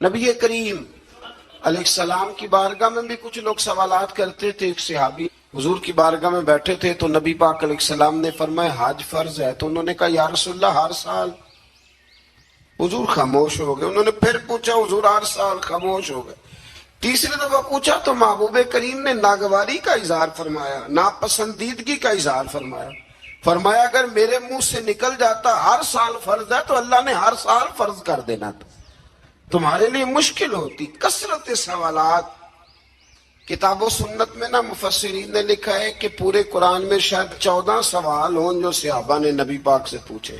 نبی کریم علیہ السلام کی بارگاہ میں بھی کچھ لوگ سوالات کرتے تھے. ایک صحابی حضور کی بارگاہ میں بیٹھے تھے تو نبی پاک علیہ السلام نے فرمایا حج فرض ہے. تو انہوں نے کہا یا رسول اللہ ہر سال. حضور خاموش ہو گئے. انہوں نے پھر پوچھا حضور ہر سال. خاموش ہو گئے. تیسری دفعہ پوچھا تو محبوب کریم نے ناگواری کا اظہار فرمایا, ناپسندیدگی کا اظہار فرمایا. فرمایا اگر میرے منہ سے نکل جاتا ہر سال فرض ہے تو اللہ نے ہر سال فرض کر دینا تھا. تمہارے لیے مشکل ہوتی. کثرت سوالات. کتاب و سنت میں نا مفسرین نے لکھا ہے کہ پورے قرآن میں شاید 14 سوال ہوں جو صحابہ نے نبی پاک سے پوچھے.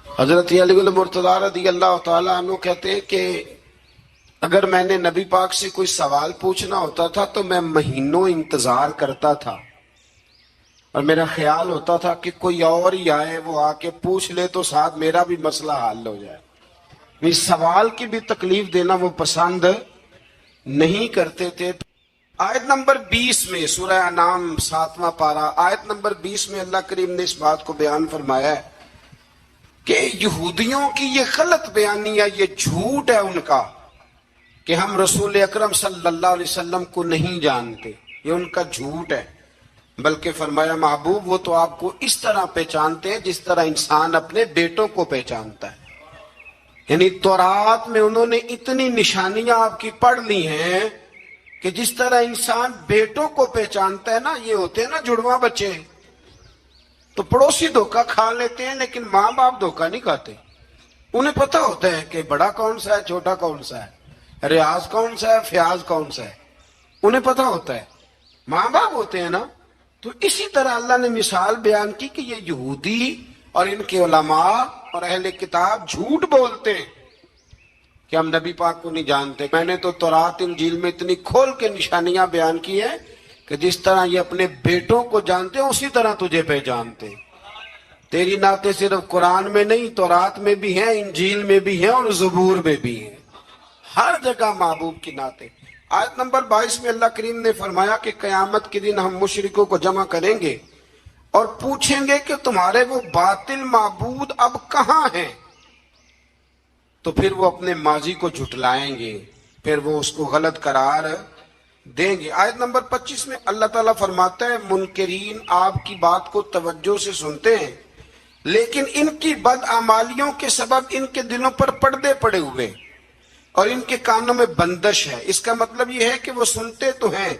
حضرت علی المرتضیٰ رضی اللہ تعالیٰ عنہ کہتے ہیں کہ اگر میں نے نبی پاک سے کوئی سوال پوچھنا ہوتا تھا تو میں مہینوں انتظار کرتا تھا اور میرا خیال ہوتا تھا کہ کوئی اور ہی آئے, وہ آ کے پوچھ لے تو ساتھ میرا بھی مسئلہ حل ہو جائے. اس سوال کی بھی تکلیف دینا وہ پسند نہیں کرتے تھے. آیت نمبر 20 میں سورہ انعام 7واں پارہ آیت نمبر 20 میں اللہ کریم نے اس بات کو بیان فرمایا ہے کہ یہودیوں کی یہ غلط بیانی ہے, یہ جھوٹ ہے ان کا کہ ہم رسول اکرم صلی اللہ علیہ وسلم کو نہیں جانتے. یہ ان کا جھوٹ ہے. بلکہ فرمایا محبوب وہ تو آپ کو اس طرح پہچانتے ہیں جس طرح انسان اپنے بیٹوں کو پہچانتا ہے. یعنی تورات میں انہوں نے اتنی نشانیاں آپ کی پڑھ لی ہیں کہ جس طرح انسان بیٹوں کو پہچانتا ہے نا, یہ ہوتے ہیں نا جڑواں بچے, تو پڑوسی دھوکہ کھا لیتے ہیں لیکن ماں باپ دھوکہ نہیں کھاتے. انہیں پتہ ہوتا ہے کہ بڑا کون سا ہے چھوٹا کون سا ہے, ریاض کون سا ہے فیاض کون سا ہے, انہیں پتہ ہوتا ہے. ماں باپ ہوتے ہیں نا. تو اسی طرح اللہ نے مثال بیان کی کہ یہ یہودی اور ان کے علماء اور اہل کتاب جھوٹ بولتے ہیں کہ ہم نبی پاک کو نہیں جانتے. میں نے تو تورات انجیل میں اتنی کھول کے نشانیاں بیان کی ہیں کہ جس طرح یہ اپنے بیٹوں کو جانتے ہیں اسی طرح تجھے پہچانتے ہیں. تیری نعتیں صرف قرآن میں نہیں, تورات میں بھی ہیں, انجیل میں بھی ہیں اور زبور میں بھی ہیں. ہر جگہ محبوب کی نعتیں. آیت نمبر 22 میں اللہ کریم نے فرمایا کہ قیامت کے دن ہم مشرکوں کو جمع کریں گے اور پوچھیں گے کہ تمہارے وہ باطل معبود اب کہاں ہیں. تو پھر وہ اپنے ماضی کو جھٹلائیں گے, پھر وہ اس کو غلط قرار دیں گے. آیت نمبر 25 میں اللہ تعالیٰ فرماتا ہے منکرین آپ کی بات کو توجہ سے سنتے ہیں لیکن ان کی بدعمالیوں کے سبب ان کے دلوں پر پردے پڑے ہوئے اور ان کے کانوں میں بندش ہے. اس کا مطلب یہ ہے کہ وہ سنتے تو ہیں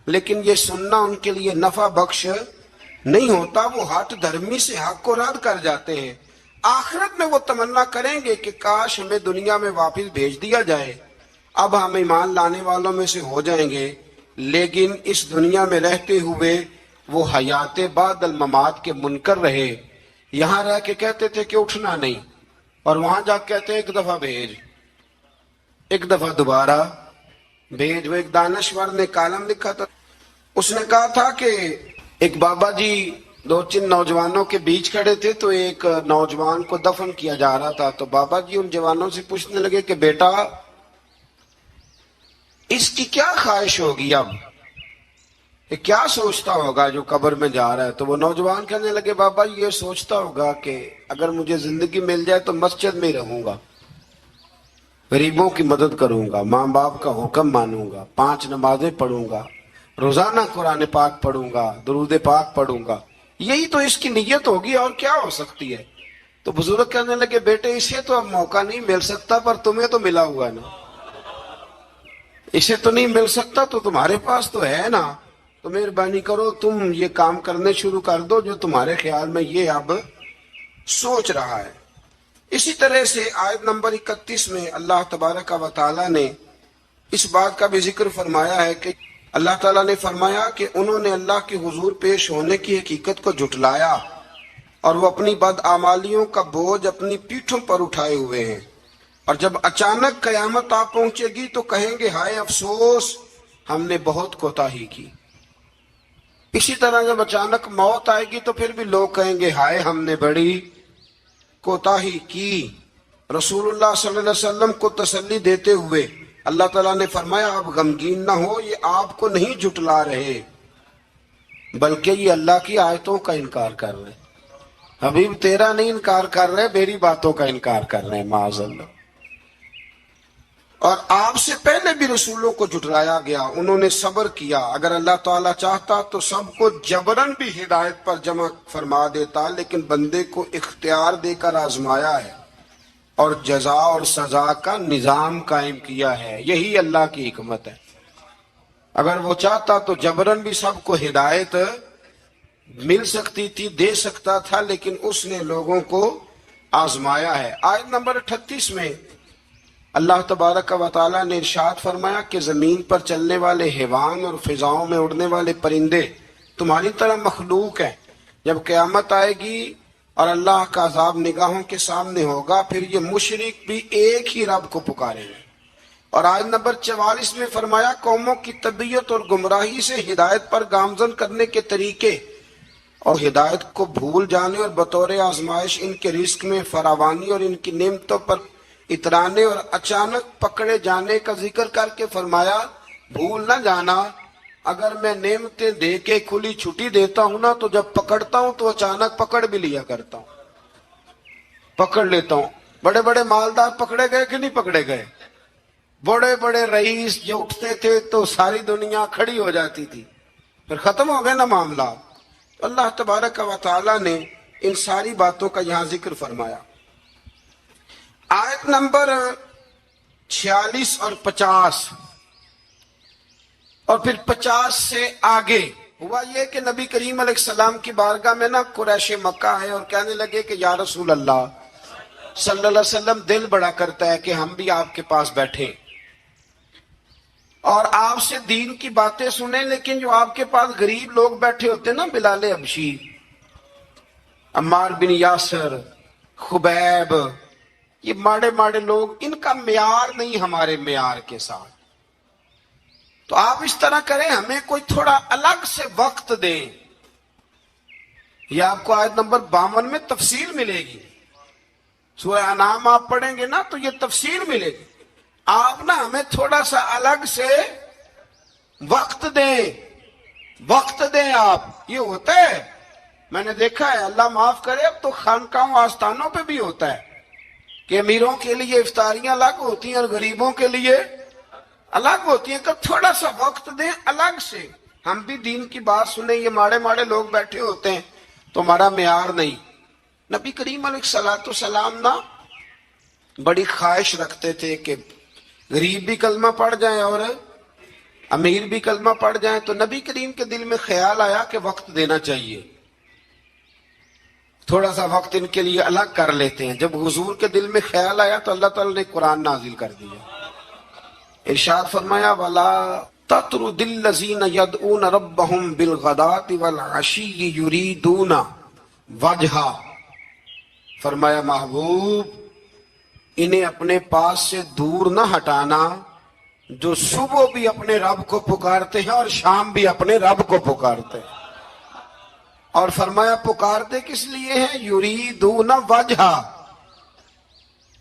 لیکن یہ سننا ان کے لیے نفع بخش نہیں ہوتا. وہ ہٹ دھرمی سے حق کو رد کر جاتے ہیں. آخرت میں وہ تمنا کریں گے کہ کاش ہمیں دنیا میں واپس بھیج دیا جائے, اب ہم ایمان لانے والوں میں سے ہو جائیں گے. لیکن اس دنیا میں رہتے ہوئے وہ حیات بعد الممات کے منکر رہے. یہاں رہ کے کہتے تھے کہ اٹھنا نہیں, اور وہاں جا کے کہتے ایک دفعہ بھیج, ایک دفعہ دوبارہ بھیج. وہ ایک دانشور نے کالم لکھا تھا, اس نے کہا تھا کہ ایک بابا جی 2-3 نوجوانوں کے بیچ کھڑے تھے تو ایک نوجوان کو دفن کیا جا رہا تھا. تو بابا جی ان جوانوں سے پوچھنے لگے کہ بیٹا اس کی کیا خواہش ہوگی, اب یہ کیا سوچتا ہوگا جو قبر میں جا رہا ہے. تو وہ نوجوان کہنے لگے بابا یہ سوچتا ہوگا کہ اگر مجھے زندگی مل جائے تو مسجد میں رہوں گا, غریبوں کی مدد کروں گا, ماں باپ کا حکم مانوں گا, 5 نمازیں پڑھوں گا, روزانہ قرآن پاک پڑھوں گا, درود پاک پڑھوں گا. یہی تو اس کی نیت ہوگی اور کیا ہو سکتی ہے. تو بزرگ کہنے لگے بیٹے اسے تو اب موقع نہیں مل سکتا پر تمہیں تو ملا ہوا نا. اسے تو نہیں مل سکتا تو تمہارے پاس تو ہے نا, تو مہربانی کرو تم یہ کام کرنے شروع کر دو جو تمہارے خیال میں یہ اب سوچ رہا ہے. اسی طرح سے آیت نمبر 31 میں اللہ تبارک و تعالیٰ نے اس بات کا بھی ذکر فرمایا ہے کہ اللہ تعالیٰ نے فرمایا کہ انہوں نے اللہ کے حضور پیش ہونے کی حقیقت کو جھٹلایا اور وہ اپنی بدعمالیوں کا بوجھ اپنی پیٹھوں پر اٹھائے ہوئے ہیں, اور جب اچانک قیامت آ پہنچے گی تو کہیں گے ہائے افسوس ہم نے بہت کوتاہی کی. اسی طرح جب اچانک موت آئے گی تو پھر بھی لوگ کہیں گے ہائے ہم نے بڑی کوتاہی کی. رسول اللہ صلی اللہ علیہ وسلم کو تسلی دیتے ہوئے اللہ تعالیٰ نے فرمایا آپ غمگین نہ ہو, یہ آپ کو نہیں جھٹلا رہے بلکہ یہ اللہ کی آیتوں کا انکار کر رہے. حبیب تیرا نہیں انکار کر رہے, میری باتوں کا انکار کر رہے ہیں معاذ اللہ. اور آپ سے پہلے بھی رسولوں کو جھٹلایا گیا، انہوں نے صبر کیا۔ اگر اللہ تعالیٰ چاہتا تو سب کو جبرن بھی ہدایت پر جمع فرما دیتا، لیکن بندے کو اختیار دے کر آزمایا ہے اور جزا اور سزا کا نظام قائم کیا ہے۔ یہی اللہ کی حکمت ہے۔ اگر وہ چاہتا تو جبرن بھی سب کو ہدایت مل سکتی تھی، دے سکتا تھا، لیکن اس نے لوگوں کو آزمایا ہے۔ آیت نمبر 38 میں اللہ تبارک و تعالیٰ نے ارشاد فرمایا کہ زمین پر چلنے والے حیوان اور فضاؤں میں اڑنے والے پرندے تمہاری طرح مخلوق ہیں۔ جب قیامت آئے گی اور اللہ کا عذاب نگاہوں کے سامنے ہوگا، پھر یہ مشرک بھی ایک ہی رب کو پکاریں گے۔ اور آیت نمبر 44 میں فرمایا قوموں کی طبیعت اور گمراہی سے ہدایت پر گامزن کرنے کے طریقے اور ہدایت کو بھول جانے اور بطور آزمائش ان کے رزق میں فراوانی اور ان کی نعمتوں پر اترانے اور اچانک پکڑے جانے کا ذکر کر کے فرمایا بھول نہ جانا، اگر میں نعمتیں دے کے کھلی چھٹی دیتا ہوں نا، تو جب پکڑتا ہوں تو اچانک پکڑ بھی لیا کرتا ہوں، پکڑ لیتا ہوں۔ بڑے بڑے مالدار پکڑے گئے کہ نہیں پکڑے گئے؟ بڑے بڑے رئیس جو اٹھتے تھے تو ساری دنیا کھڑی ہو جاتی تھی، پھر ختم ہو گئے نا معاملات۔ تو اللہ تبارک و تعالیٰ نے ان ساری باتوں کا یہاں ذکر فرمایا۔ آیت نمبر 46 اور 50 اور پھر 50 سے آگے ہوا یہ کہ نبی کریم علیہ السلام کی بارگاہ میں نا قریش مکہ آئے اور کہنے لگے کہ یا رسول اللہ صلی اللہ علیہ وسلم، دل بڑا کرتا ہے کہ ہم بھی آپ کے پاس بیٹھیں اور آپ سے دین کی باتیں سنیں، لیکن جو آپ کے پاس غریب لوگ بیٹھے ہوتے ہیں نا، بلال حبشی، عمار بن یاسر، خبیب، یہ ماڑے ماڑے لوگ، ان کا معیار نہیں ہمارے معیار کے ساتھ۔ تو آپ اس طرح کریں، ہمیں کوئی تھوڑا الگ سے وقت دیں۔ یہ آپ کو آیت نمبر 52 میں تفصیل ملے گی۔ سورہ انعام آپ پڑھیں گے نا تو یہ تفصیل ملے گی۔ آپ نا ہمیں تھوڑا سا الگ سے وقت دیں، وقت دیں آپ۔ یہ ہوتا ہے، میں نے دیکھا ہے، اللہ معاف کرے، اب تو خانقاہوں آستانوں پہ بھی ہوتا ہے کہ امیروں کے لیے افطاریاں الگ ہوتی ہیں اور غریبوں کے لیے الگ ہوتی ہیں۔ کہ تھوڑا سا وقت دیں الگ سے، ہم بھی دین کی بات سنیں۔ یہ ماڑے ماڑے لوگ بیٹھے ہوتے ہیں تو ہمارا معیار نہیں۔ نبی کریم علیہ السلام نا بڑی خواہش رکھتے تھے کہ غریب بھی کلمہ پڑھ جائیں اور امیر بھی کلمہ پڑھ جائیں۔ تو نبی کریم کے دل میں خیال آیا کہ وقت دینا چاہیے، تھوڑا سا وقت ان کے لیے الگ کر لیتے ہیں۔ جب حضور کے دل میں خیال آیا تو اللہ تعالیٰ نے قرآن نازل کر دیا۔ ارشاد فرمایا وَلَا تَطْرُدِ الَّذِينَ يَدْعُونَ رَبَّهُمْ بِالْغَدَاةِ وَالْعَشِيِّ يُرِيدُونَ وَجْهَهُ، فرمایا محبوب انہیں اپنے پاس سے دور نہ ہٹانا جو صبح بھی اپنے رب کو پکارتے ہیں اور شام بھی اپنے رب کو پکارتے ہیں۔ اور فرمایا پکارتے کس لیے ہیں؟ یریدون وجہ،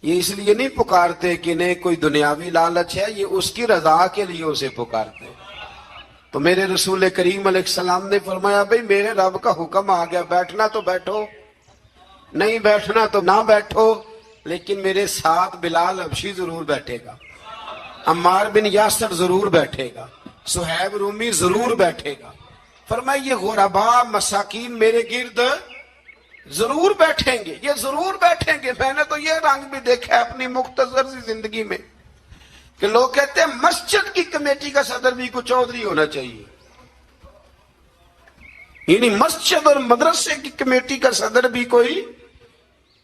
یہ اس لیے نہیں پکارتے کہ انہیں کوئی دنیاوی لالچ ہے، یہ اس کی رضا کے لیے اسے پکارتے ہیں۔ تو میرے رسول کریم علیہ السلام نے فرمایا بھئی میرے رب کا حکم آ گیا، بیٹھنا تو بیٹھو، نہیں بیٹھنا تو نہ بیٹھو، لیکن میرے ساتھ بلال حبشی ضرور بیٹھے گا، عمار بن یاسر ضرور بیٹھے گا، صہیب رومی ضرور بیٹھے گا۔ فرمایا یہ غرباء مساکین میرے گرد ضرور بیٹھیں گے، یہ ضرور بیٹھیں گے۔ میں نے تو یہ رنگ بھی دیکھا ہے اپنی مختصر سی زندگی میں کہ لوگ کہتے ہیں مسجد کی کمیٹی کا صدر بھی کوئی چودھری ہونا چاہیے، یعنی مسجد اور مدرسے کی کمیٹی کا صدر بھی کوئی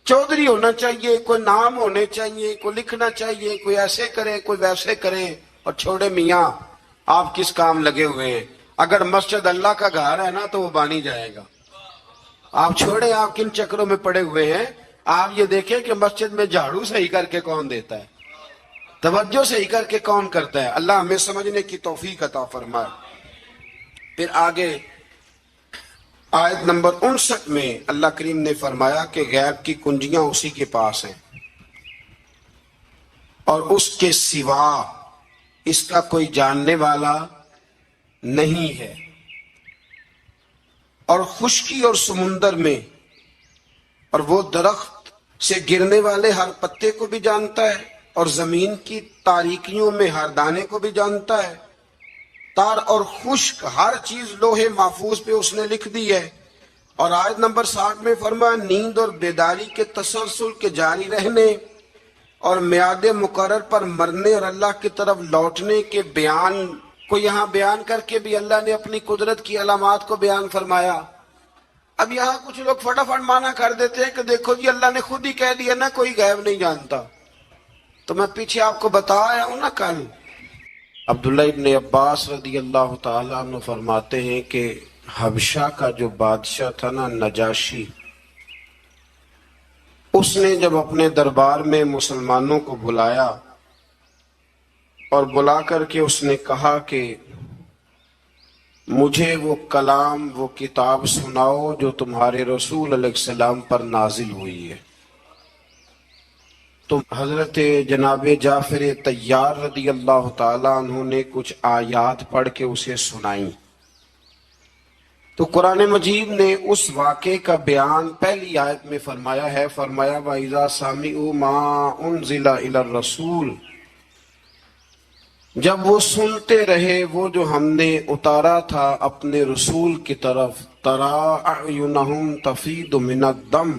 چودھری ہونا چاہیے، کوئی نام ہونے چاہیے، کوئی لکھنا چاہیے، کوئی ایسے کرے کوئی ویسے کرے۔ اور چھوڑے میاں آپ کس کام لگے ہوئے ہیں؟ اگر مسجد اللہ کا گھر ہے نا تو وہ بانی جائے گا۔ آپ چھوڑے، آپ کن چکروں میں پڑے ہوئے ہیں؟ آپ یہ دیکھیں کہ مسجد میں جھاڑو صحیح کر کے کون دیتا ہے، توجہ صحیح کر کے کون کرتا ہے؟ اللہ ہمیں سمجھنے کی توفیق عطا فرمائے۔ پھر آگے آیت نمبر 59 میں اللہ کریم نے فرمایا کہ غیب کی کنجیاں اسی کے پاس ہیں اور اس کے سوا اس کا کوئی جاننے والا نہیں ہے، اور خشکی اور سمندر میں اور وہ درخت سے گرنے والے ہر پتے کو بھی جانتا ہے اور زمین کی تاریکیوں میں ہر دانے کو بھی جانتا ہے، تار اور خشک ہر چیز لوہے محفوظ پہ اس نے لکھ دی ہے۔ اور آیت نمبر 60 میں فرمایا نیند اور بیداری کے تسلسل کے جاری رہنے اور میعاد مقرر پر مرنے اور اللہ کی طرف لوٹنے کے بیان کو یہاں بیان کر کے بھی اللہ نے اپنی قدرت کی علامات کو بیان فرمایا۔ اب یہاں کچھ لوگ فٹافٹ مانا کر دیتے ہیں کہ دیکھو جی اللہ نے خود ہی کہہ دیا نا کوئی غیب نہیں جانتا۔ تو میں پیچھے آپ کو بتایا ہوں نا کل، عبداللہ ابن عباس رضی اللہ تعالیٰ عنہ فرماتے ہیں کہ حبشہ کا جو بادشاہ تھا نا نجاشی، اس نے جب اپنے دربار میں مسلمانوں کو بلایا اور بلا کر کے اس نے کہا کہ مجھے وہ کلام وہ کتاب سناؤ جو تمہارے رسول علیہ السلام پر نازل ہوئی ہے، تو حضرت جناب جعفر طیار رضی اللہ تعالیٰ عنہ نے کچھ آیات پڑھ کے اسے سنائیں۔ تو قرآن مجید نے اس واقعے کا بیان پہلی آیت میں فرمایا ہے، فرمایا وَإِذَا سَمِعُوا مَا أُنزِلَ إِلَى الرَّسُولِ، جب وہ سنتے رہے وہ جو ہم نے اتارا تھا اپنے رسول کی طرف، تَرَىٰ أَعْيُنَهُمْ تَفِيضُ مِنَ الدَّمْعِ،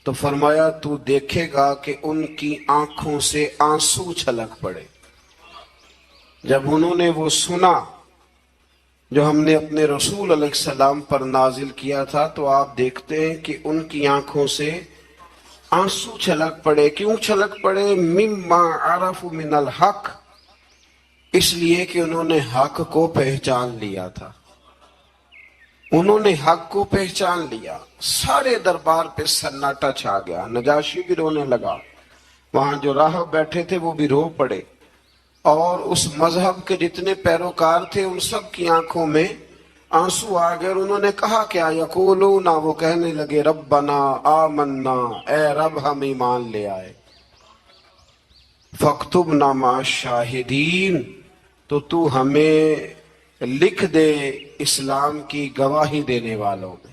تو فرمایا تو دیکھے گا کہ ان کی آنکھوں سے آنسو چھلک پڑے۔ جب انہوں نے وہ سنا جو ہم نے اپنے رسول علیہ السلام پر نازل کیا تھا تو آپ دیکھتے ہیں کہ ان کی آنکھوں سے آنسو چھلک پڑے۔ کیوں چھلک پڑے؟ مما عرفوا من الحق، اس لیے کہ انہوں نے حق کو پہچان لیا تھا، انہوں نے حق کو پہچان لیا۔ سارے دربار پہ سناٹا چھا گیا، نجاشی بھی رونے لگا، وہاں جو راہب بیٹھے تھے وہ بھی رو پڑے، اور اس مذہب کے جتنے پیروکار تھے ان سب کی آنکھوں میں آنسو آ گئے، اور انہوں نے کہا کیا؟ یقولون، وہ کہنے لگے ربنا آمنا، اے رب ہم ایمان لے آئے، فاکتبنا مع الشاہدین، تو ہمیں لکھ دے اسلام کی گواہی دینے والوں میں۔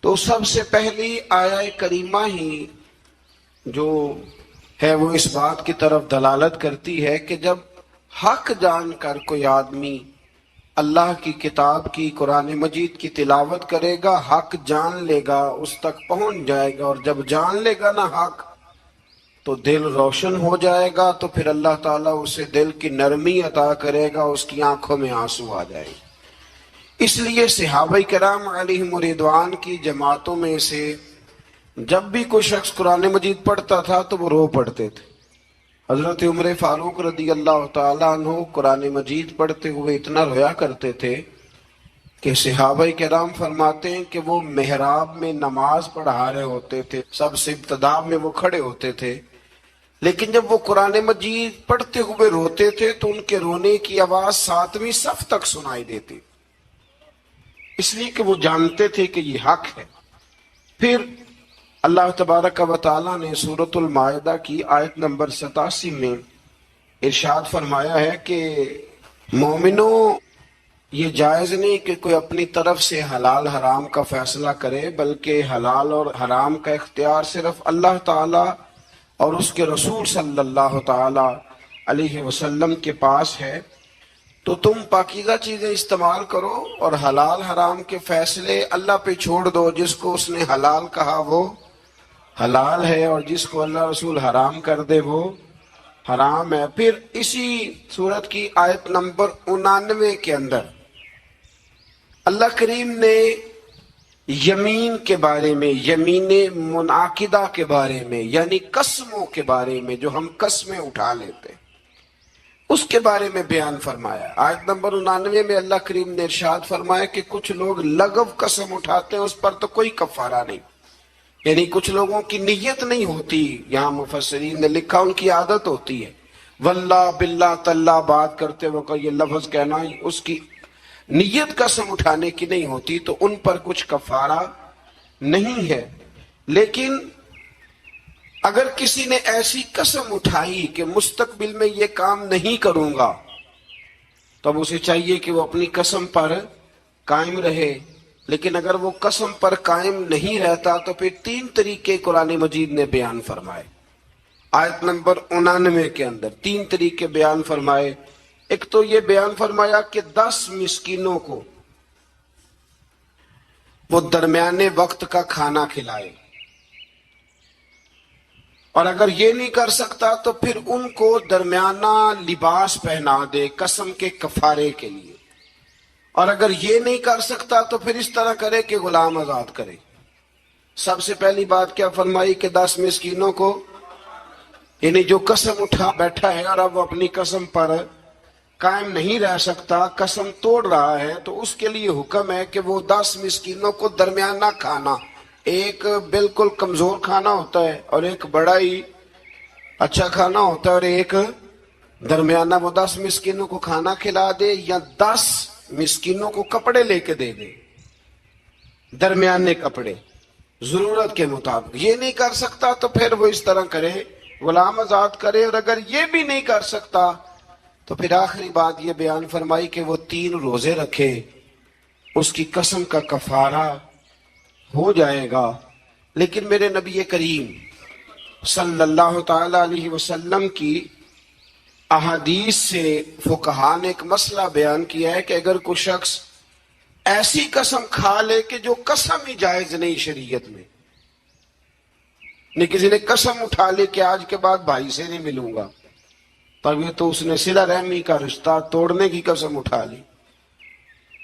تو سب سے پہلی آیہ کریمہ ہی جو ہے وہ اس بات کی طرف دلالت کرتی ہے کہ جب حق جان کر کوئی آدمی اللہ کی کتاب کی قرآن مجید کی تلاوت کرے گا، حق جان لے گا، اس تک پہنچ جائے گا، اور جب جان لے گا نا حق تو دل روشن ہو جائے گا، تو پھر اللہ تعالیٰ اسے دل کی نرمی عطا کرے گا، اس کی آنکھوں میں آنسو آ جائے گا۔ اس لیے صحابہ کرام علیہم رضوان کی جماعتوں میں سے جب بھی کوئی شخص قرآن مجید پڑھتا تھا تو وہ رو پڑھتے تھے۔ حضرت عمر فاروق رضی اللہ تعالیٰ عنہ قرآن مجید پڑھتے ہوئے اتنا رویا کرتے تھے کہ صحابہ کرام فرماتے ہیں کہ وہ محراب میں نماز پڑھا رہے ہوتے تھے، سب سے ابتدا میں وہ کھڑے ہوتے تھے، لیکن جب وہ قرآن مجید پڑھتے ہوئے روتے تھے تو ان کے رونے کی آواز 7ویں صف تک سنائی دیتی، اس لیے کہ وہ جانتے تھے کہ یہ حق ہے۔ پھر اللہ تبارک و تعالیٰ نے سورۃ المائدہ کی آیت نمبر 87 میں ارشاد فرمایا ہے کہ مومنوں، یہ جائز نہیں کہ کوئی اپنی طرف سے حلال حرام کا فیصلہ کرے، بلکہ حلال اور حرام کا اختیار صرف اللہ تعالیٰ اور اس کے رسول صلی اللہ تعالیٰ علیہ وسلم کے پاس ہے۔ تو تم پاکیزہ چیزیں استعمال کرو اور حلال حرام کے فیصلے اللہ پہ چھوڑ دو، جس کو اس نے حلال کہا وہ حلال ہے، اور جس کو اللہ رسول حرام کر دے وہ حرام ہے۔ پھر اسی سورت کی آیت نمبر 99 کے اندر اللہ کریم نے یمین کے بارے میں، یمین منعقدہ کے بارے میں، یعنی قسموں کے بارے میں، جو ہم قسمیں اٹھا لیتے ہیں، اس کے بارے میں بیان فرمایا۔ آیت نمبر 99 میں اللہ کریم نے ارشاد فرمایا کہ کچھ لوگ لغو قسم اٹھاتے ہیں، اس پر تو کوئی کفارہ نہیں، یعنی کچھ لوگوں کی نیت نہیں ہوتی، یہاں مفسرین نے لکھا ان کی عادت ہوتی ہے، واللہ باللہ تاللہ بات کرتے وقت یہ لفظ کہنا، اس کی نیت قسم اٹھانے کی نہیں ہوتی، تو ان پر کچھ کفارہ نہیں ہے۔ لیکن اگر کسی نے ایسی قسم اٹھائی کہ مستقبل میں یہ کام نہیں کروں گا، تب اسے چاہیے کہ وہ اپنی قسم پر قائم رہے، لیکن اگر وہ قسم پر قائم نہیں رہتا تو پھر 3 طریقے قرآن مجید نے بیان فرمائے۔ آیت نمبر 99 کے اندر 3 طریقے بیان فرمائے. ایک تو یہ بیان فرمایا کہ 10 مسکینوں کو وہ درمیانے وقت کا کھانا کھلائے، اور اگر یہ نہیں کر سکتا تو پھر ان کو درمیانہ لباس پہنا دے قسم کے کفارے کے لیے، اور اگر یہ نہیں کر سکتا تو پھر اس طرح کرے کہ غلام آزاد کرے. سب سے پہلی بات کیا فرمائی کہ 10 مسکینوں کو، یعنی جو قسم اٹھا بیٹھا ہے اور اب وہ اپنی قسم پر قائم نہیں رہ سکتا، قسم توڑ رہا ہے، تو اس کے لیے حکم ہے کہ وہ 10 مسکینوں کو درمیانہ کھانا، ایک بالکل کمزور کھانا ہوتا ہے اور ایک بڑا ہی اچھا کھانا ہوتا ہے، اور ایک درمیانہ، وہ 10 مسکینوں کو کھانا کھلا دے یا 10 مسکینوں کو کپڑے لے کے دے دے، درمیانے کپڑے ضرورت کے مطابق. یہ نہیں کر سکتا تو پھر وہ اس طرح کرے، غلام آزاد کرے، اور اگر یہ بھی نہیں کر سکتا تو پھر آخری بات یہ بیان فرمائی کہ وہ 3 روزے رکھے، اس کی قسم کا کفارہ ہو جائے گا. لیکن میرے نبی کریم صلی اللہ تعالی علیہ وسلم کی احادیث سے فقہا نے ایک مسئلہ بیان کیا ہے کہ اگر کوئی شخص ایسی قسم کھا لے کہ جو قسم ہی جائز نہیں شریعت میں، نہیں کسی نے قسم اٹھا لے کہ آج کے بعد بھائی سے نہیں ملوں گا، تب یہ تو اس نے صلہ رحمی کا رشتہ توڑنے کی قسم اٹھا لی.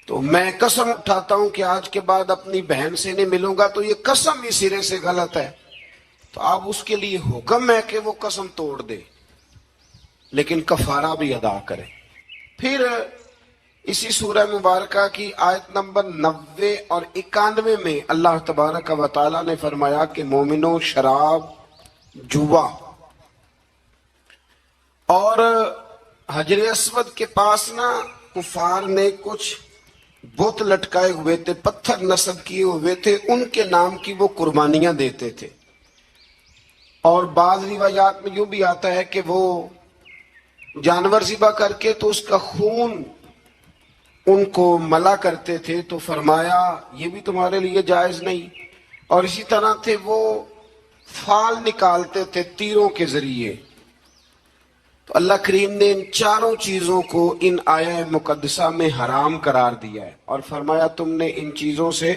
تو میں قسم اٹھاتا ہوں کہ آج کے بعد اپنی بہن سے نہیں ملوں گا، تو یہ قسم ہی سرے سے غلط ہے. تو اب اس کے لیے حکم ہے کہ وہ قسم توڑ دے لیکن کفارہ بھی ادا کرے. پھر اسی سورہ مبارکہ کی آیت نمبر 90 اور 91 میں اللہ تبارک و تعالیٰ نے فرمایا کہ مومنوں، شراب، جوا اور حجر اسود کے پاس نا کفار نے کچھ بت لٹکائے ہوئے تھے، پتھر نصب کیے ہوئے تھے، ان کے نام کی وہ قربانیاں دیتے تھے. اور بعض روایات میں یوں بھی آتا ہے کہ وہ جانور ذبح کر کے تو اس کا خون ان کو ملا کرتے تھے. تو فرمایا یہ بھی تمہارے لیے جائز نہیں. اور اسی طرح تھے وہ فال نکالتے تھے تیروں کے ذریعے. تو اللہ کریم نے ان چاروں چیزوں کو ان آیہ مقدسہ میں حرام قرار دیا ہے اور فرمایا تم نے ان چیزوں سے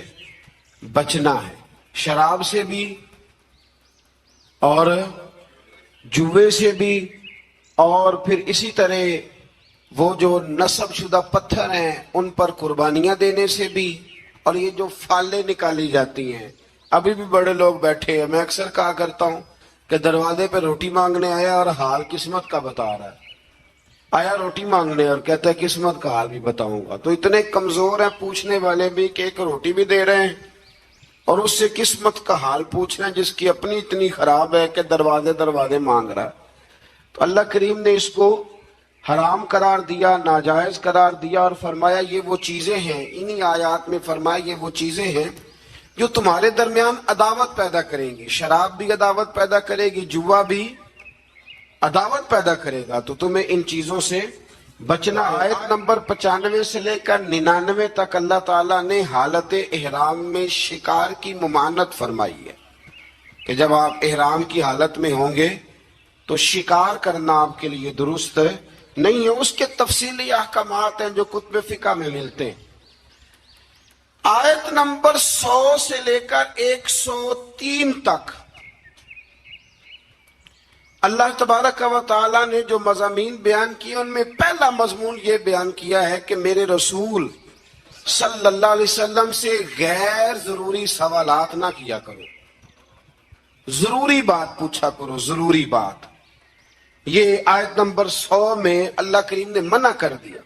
بچنا ہے، شراب سے بھی اور جوے سے بھی، اور پھر اسی طرح وہ جو نصب شدہ پتھر ہیں ان پر قربانیاں دینے سے بھی، اور یہ جو فالیں نکالی جاتی ہیں. ابھی بھی بڑے لوگ بیٹھے ہیں، میں اکثر کہا کرتا ہوں کہ دروازے پہ روٹی مانگنے آیا اور حال قسمت کا بتا رہا ہے. آیا روٹی مانگنے اور کہتا ہے قسمت کا حال بھی بتاؤں گا. تو اتنے کمزور ہیں پوچھنے والے بھی کہ ایک روٹی بھی دے رہے ہیں اور اس سے قسمت کا حال پوچھ رہے ہیں جس کی اپنی اتنی خراب ہے کہ دروازے مانگ رہا ہے. تو اللہ کریم نے اس کو حرام قرار دیا، ناجائز قرار دیا، اور فرمایا یہ وہ چیزیں ہیں، انہی آیات میں فرمایا یہ وہ چیزیں ہیں جو تمہارے درمیان عداوت پیدا کریں گی. شراب بھی عداوت پیدا کرے گی، جوا بھی عداوت پیدا کرے گا، تو تمہیں ان چیزوں سے بچنا. آیت نمبر 95 سے لے کر 99 تک اللہ تعالیٰ نے حالت احرام میں شکار کی ممانعت فرمائی ہے کہ جب آپ احرام کی حالت میں ہوں گے تو شکار کرنا آپ کے لیے درست نہیں ہے. اس کے تفصیلی احکامات ہیں جو کتب فقہ میں ملتے ہیں. آیت نمبر 100 سے لے کر 103 تک اللہ تبارک و تعالیٰ نے جو مضامین بیان کیے ان میں پہلا مضمون یہ بیان کیا ہے کہ میرے رسول صلی اللہ علیہ وسلم سے غیر ضروری سوالات نہ کیا کرو، ضروری بات پوچھا کرو، ضروری بات. یہ آیت نمبر 100 میں اللہ کریم نے منع کر دیا.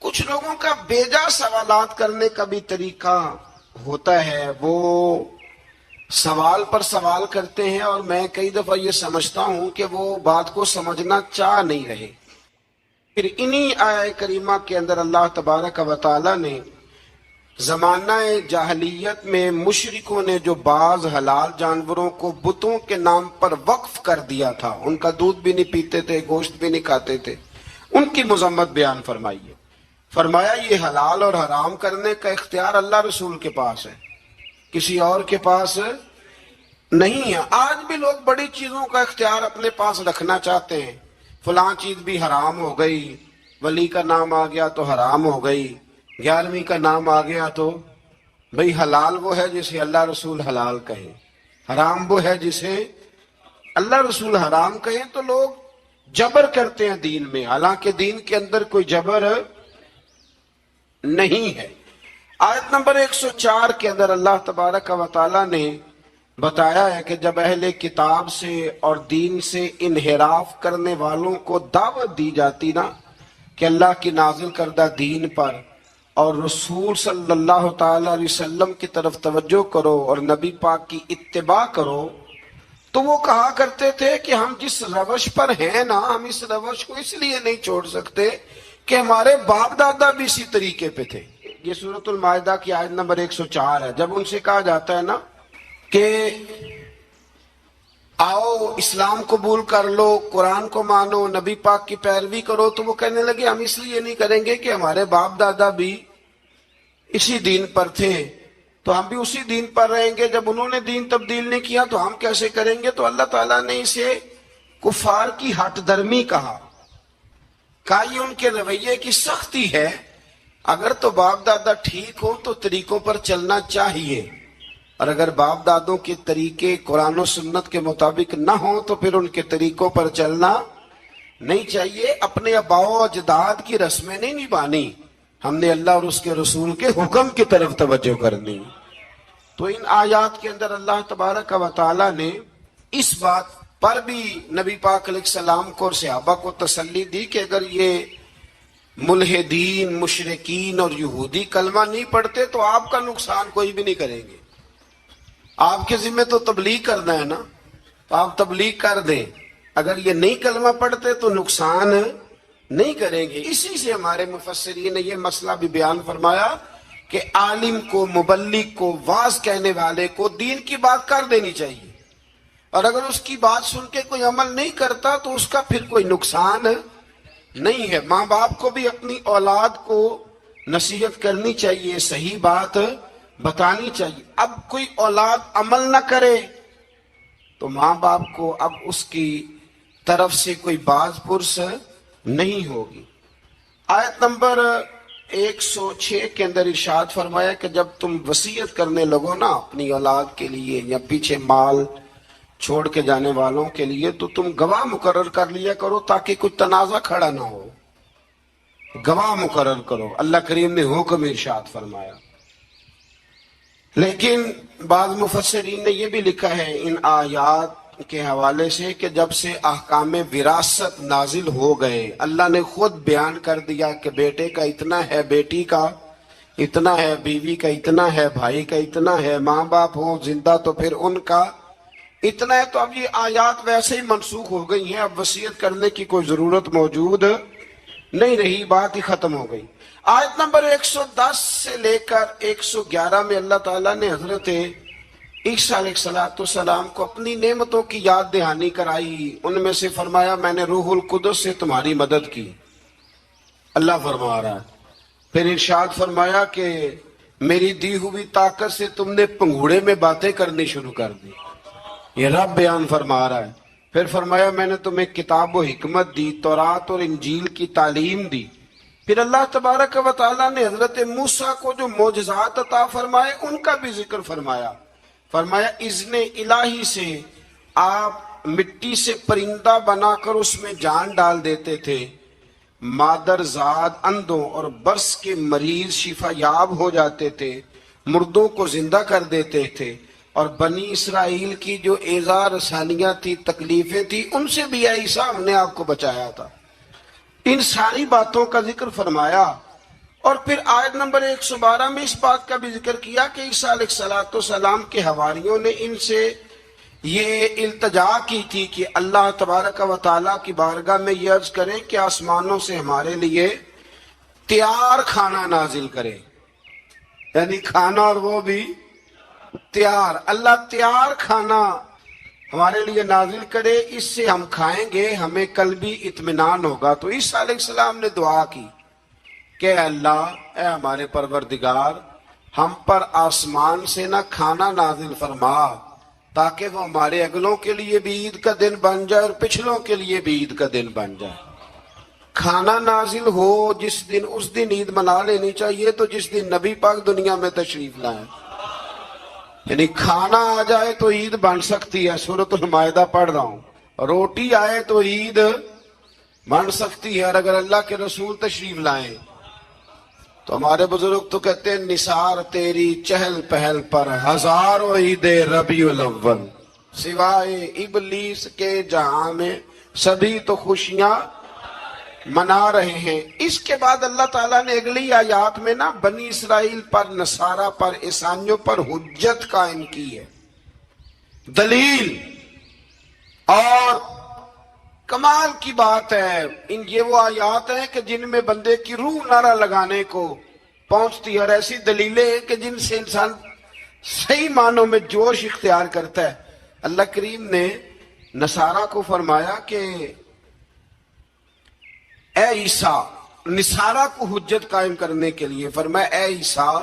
کچھ لوگوں کا بیجا سوالات کرنے کا بھی طریقہ ہوتا ہے، وہ سوال پر سوال کرتے ہیں اور میں کئی دفعہ یہ سمجھتا ہوں کہ وہ بات کو سمجھنا چاہ نہیں رہے. پھر انہی آیہ کریمہ کے اندر اللہ تبارک و تعالی نے زمانہ جاہلیت میں مشرکوں نے جو بعض حلال جانوروں کو بتوں کے نام پر وقف کر دیا تھا، ان کا دودھ بھی نہیں پیتے تھے، گوشت بھی نہیں کھاتے تھے، ان کی مذمت بیان فرمائی ہے. فرمایا یہ حلال اور حرام کرنے کا اختیار اللہ رسول کے پاس ہے، کسی اور کے پاس نہیں ہے۔ آج بھی لوگ بڑی چیزوں کا اختیار اپنے پاس رکھنا چاہتے ہیں، فلاں چیز بھی حرام ہو گئی، ولی کا نام آ گیا تو حرام ہو گئی، 11ویں کا نام آ گیا تو بھئی حلال وہ ہے جسے اللہ رسول حلال کہیں، حرام وہ ہے جسے اللہ رسول حرام کہیں۔ تو لوگ جبر کرتے ہیں دین میں، حالانکہ دین کے اندر کوئی جبر نہیں ہے۔ آیت نمبر 104 کے اندر اللہ تبارک و تعالی نے بتایا ہے کہ جب اہل کتاب سے اور دین سے انحراف کرنے والوں کو دعوت دی جاتی نا کہ اللہ کی نازل کردہ دین پر اور رسول صلی اللہ تعالی علیہ وسلم کی طرف توجہ کرو اور نبی پاک کی اتباع کرو، تو وہ کہا کرتے تھے کہ ہم جس روش پر ہیں نا، ہم اس روش کو اس لیے نہیں چھوڑ سکتے کہ ہمارے باپ دادا بھی اسی طریقے پہ تھے۔ یہ سورۃ المائدہ کی آیت نمبر 104 ہے۔ جب ان سے کہا جاتا ہے نا کہ آؤ اسلام قبول کر لو، قرآن کو مانو، نبی پاک کی پیروی کرو، تو وہ کہنے لگے ہم اس لیے نہیں کریں گے کہ ہمارے باپ دادا بھی اسی دین پر تھے، تو ہم بھی اسی دین پر رہیں گے۔ جب انہوں نے دین تبدیل نہیں کیا تو ہم کیسے کریں گے؟ تو اللہ تعالیٰ نے اسے کفار کی ہٹ درمی کہا یہ ان کے رویے کی سختی ہے۔ اگر تو باپ دادا ٹھیک ہو تو طریقوں پر چلنا چاہیے، اور اگر باپ دادوں کے طریقے قرآن و سنت کے مطابق نہ ہوں تو پھر ان کے طریقوں پر چلنا نہیں چاہیے۔ اپنے آباء و اجداد کی رسمیں نہیں نبھانی، ہم نے اللہ اور اس کے رسول کے حکم کی طرف توجہ کرنی۔ تو ان آیات کے اندر اللہ تبارک و تعالی نے اس بات پر بھی نبی پاک علیہ السلام کو اور صحابہ کو تسلی دی کہ اگر یہ ملحدین، مشرکین اور یہودی کلمہ نہیں پڑھتے تو آپ کا نقصان کوئی بھی نہیں کریں گے۔ آپ کے ذمہ تو تبلیغ کرنا ہے نا، تو آپ تبلیغ کر دیں۔ اگر یہ نہیں کلمہ پڑھتے تو نقصان نہیں کریں گے۔ اسی سے ہمارے مفسرین نے یہ مسئلہ بھی بیان فرمایا کہ عالم کو، مبلغ کو، واعظ کہنے والے کو دین کی بات کر دینی چاہیے، اور اگر اس کی بات سن کے کوئی عمل نہیں کرتا تو اس کا پھر کوئی نقصان نہیں ہے۔ ماں باپ کو بھی اپنی اولاد کو نصیحت کرنی چاہیے، صحیح بات بتانی چاہیے۔ اب کوئی اولاد عمل نہ کرے تو ماں باپ کو اب اس کی طرف سے کوئی باز پرس نہیں ہوگی۔ آیت نمبر 106 کے اندر ارشاد فرمایا کہ جب تم وصیت کرنے لگو نا اپنی اولاد کے لیے یا پیچھے مال چھوڑ کے جانے والوں کے لیے، تو تم گواہ مقرر کر لیا کرو تاکہ کوئی تنازع کھڑا نہ ہو۔ گواہ مقرر کرو، اللہ کریم نے حکم ارشاد فرمایا۔ لیکن بعض مفسرین نے یہ بھی لکھا ہے ان آیات کے حوالے سے کہ جب سے احکام وراثت نازل ہو گئے، اللہ نے خود بیان کر دیا کہ بیٹے کا اتنا ہے، بیٹی کا اتنا ہے، بیوی کا اتنا ہے، بھائی کا اتنا ہے، ماں باپ ہوں زندہ تو پھر ان کا اتنا ہے، تو اب یہ آیات ویسے ہی منسوخ ہو گئی ہیں، اب وصیت کرنے کی کوئی ضرورت موجود نہیں رہی، بات ہی ختم ہو گئی۔ آیت نمبر 110 سے لے کر 111 میں اللہ تعالیٰ نے حضرت عیسیٰ علیہ السلام کو اپنی نعمتوں کی یاد دہانی کرائی۔ ان میں سے فرمایا میں نے روح القدس سے تمہاری مدد کی، اللہ فرما رہا ہے۔ پھر ارشاد فرمایا کہ میری دی ہوئی طاقت سے تم نے پنگھوڑے میں باتیں کرنی شروع کر دی، یہ رب بیان فرما رہا ہے۔ پھر فرمایا میں نے تمہیں کتاب و حکمت دی، تورات اور انجیل کی تعلیم دی۔ پھر اللہ تبارک و تعالیٰ نے حضرت موسیٰ کو جو معجزات عطا فرمائے ان کا بھی ذکر فرمایا۔ فرمایا اذن الہی سے آپ مٹی سے پرندہ بنا کر اس میں جان ڈال دیتے تھے، مادر زاد اندھوں اور برس کے مریض شفا یاب ہو جاتے تھے، مردوں کو زندہ کر دیتے تھے، اور بنی اسرائیل کی جو ایذا رسانیاں تھی، تکلیفیں تھی، ان سے بھی عیسیٰ ہم نے آپ کو بچایا تھا۔ ان ساری باتوں کا ذکر فرمایا، اور پھر آیت نمبر 112 میں اس بات کا بھی ذکر کیا کہ عیسیٰ علیہ السلام کے حواریوں نے ان سے یہ التجا کی تھی کہ اللہ تبارک و تعالیٰ کی بارگاہ میں یہ عرض کریں کہ آسمانوں سے ہمارے لیے تیار کھانا نازل کرے، یعنی کھانا اور وہ بھی تیار، اللہ تیار کھانا ہمارے لیے نازل کرے، اس سے ہم کھائیں گے، ہمیں قلبی اطمینان ہوگا۔ تو عیسیٰ علیہ السلام نے دعا کی کہ اللہ، اے ہمارے پروردگار، ہم پر آسمان سے نہ کھانا نازل فرما، تاکہ وہ ہمارے اگلوں کے لیے بھی عید کا دن بن جائے اور پچھلوں کے لیے بھی عید کا دن بن جائے۔ کھانا نازل ہو جس دن، اس دن عید منا لینی چاہیے، تو جس دن نبی پاک دنیا میں تشریف لائیں، یعنی کھانا آ جائے تو عید بن سکتی ہے، سورۃ المائدہ پڑھ رہا ہوں، روٹی آئے تو عید بن سکتی ہے، اور اگر اللہ کے رسول تشریف لائیں تو ہمارے بزرگ تو کہتے ہیں نثار تیری چہل پہل پر ہزاروں عید ربیع الاول، سوائے ابلیس کے جہاں میں سبھی تو خوشیاں منا رہے ہیں۔ اس کے بعد اللہ تعالیٰ نے اگلی آیات میں نا بنی اسرائیل پر، نصارہ پر، عیسائیوں پر حجت قائم کی ہے، دلیل، اور کمال کی بات ہے، یہ وہ آیات ہیں کہ جن میں بندے کی روح نعرہ لگانے کو پہنچتی ہے، اور ایسی دلیلیں ہیں کہ جن سے انسان صحیح معنوں میں جوش اختیار کرتا ہے۔ اللہ کریم نے نصارہ کو فرمایا کہ اے عیسیٰ، نصارہ کو حجت قائم کرنے کے لیے فرمایا اے عیسیٰ،